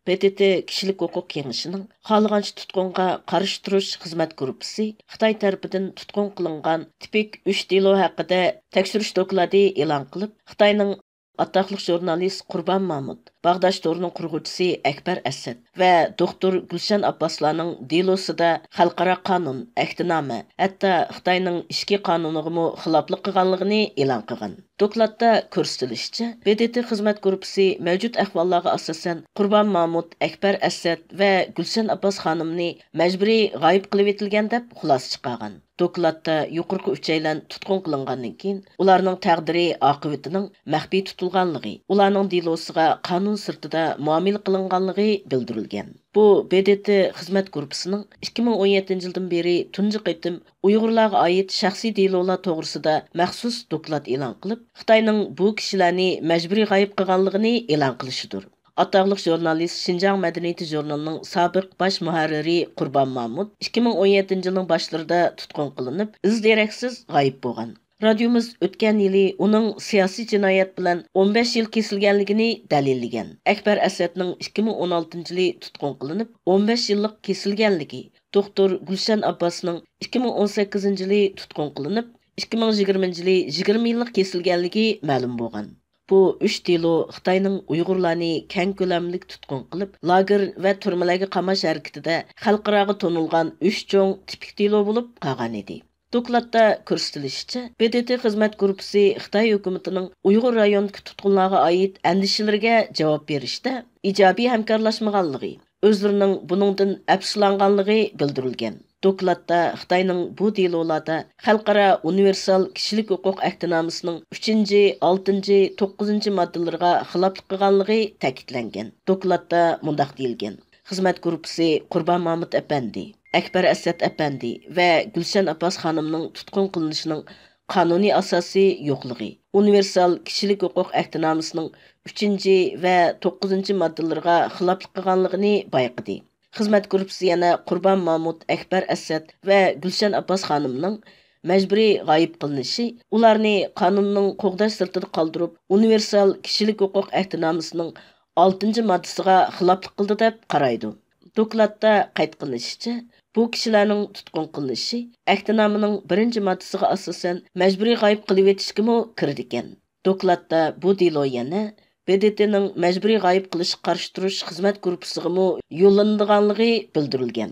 PTT Kişilik Hukuk Kengişinin xalığancha tutqunga qarshi turish xizmat gruppasi Xitoy tarafidan tutqun qilingan tipik 3 delo haqida tekshirish dokladi e'lon qilib, Xitoyning Ataqlıq jurnalist Qurban Mahmud, Bağdaş Toru'nun qurğuchisi Akbar Asad va doktor Gulshan Abbaslarning delosida xalqaro qonun, ahdnoma, hatto Xitoyning ishki qonuniga xiloflik qilganligini e'lon qilgan. Dokladda ko'rsatilishicha, BDT xizmat gruppasi mavjud ahvollarga asosan Qurban Mahmud, Akbar Asad va Gulshan Abbas xonimni majburiy g'oyib qilib etilgan deb xulosa chiqargan. Dokladda yuqorqi uchaylan tutqun qilingandan keyin ularning taqdiri oqibatining maxfiy tutilganligi, ularning delosiga qonun sirtida muomala qilinganligi bildirilgan. Bu BDT xizmat gruppasining 2017 yildan beri tunji qitim Uyg'urlarga oid shaxsiy delolar to'g'risida maxsus doklad e'lon qilib, Xitoyning bu kishilarni majburiy g'oyib qilganligini e'lon qilishidir. Ataqlıq jurnalist Şinjan Madaniyati jurnalining sobiq bosh muharriri Qurban Mahmud 2017 yilning boshlarida tutqun qilinib, iz-deraksiz g'oyib bo'lgan. Radiomiz o'tgan yili uning siyosiy jinoyat bilan 15 yil kesilganligini dalillagan. Akbar Asadning 2016 yili tutqun qilinib, 15 yillik kesilganligi, doktor Gulshan Abbasning 2018 yili tutqun qilinib, 2020 yili 20 yillik kesilganligi ma'lum bo'lgan. Bu 3 delo Xitoyning Uyg'urlarni keng ko'lamlik tutqun qilib, lager va turmalarga qamash harakatida xalqaroga tonilgan 3 cho'ng tipik delo bo'lib qolgan edi. Dokladda ko'rsatilishicha, BDT xizmat gruppasi Xitoy hukumatining Uyg'ur rayonidagi tutqunlarga oid andishalariga javob berishda ijobiy hamkorlashmaganligi, o'zlarining buningdan afsuslanganligi bildirilgan. Dokladda Xitoyning bu delolarda xalqaro universal kishilik huquq ahdnomasining 3, 6, 9 moddalariga xiloflik qilganligi ta'kidlangan. Dokladda mundaq deyilgan: Xizmat gruppasi Qurban Mahmud apandi, Akbar Asad apandi va Gulshan Abbas xonimning tutqun qilinishining qonuniy asosi yo'qligi, universal kishilik huquq ahdnomasining 3 va 9 moddalariga xiloflik qilganligini bayqadi. Xizmat gruppasi yana Qurban Mahmud, Akbar Asad va Gulshan Abbas xonimning majburiy g'oyib qilinishi, ularni qonunning qo'g'dash sirtida qoldirib, universal kishilik huquq ahdnomasining 6 moddasiga xiloflik qildi deb qaraydi. Dokladda qayd qilinishicha, bu kishilarning tutqun qilinishi ahdnomining 1-moddasiga asosan majburiy g'oyib qilib etishga kirdi ekan. Dokladda bu delo yana BDTning majburiy g'oyib qilish qarshi turish xizmat gruppasiga yo'llanadiganligi bildirilgan.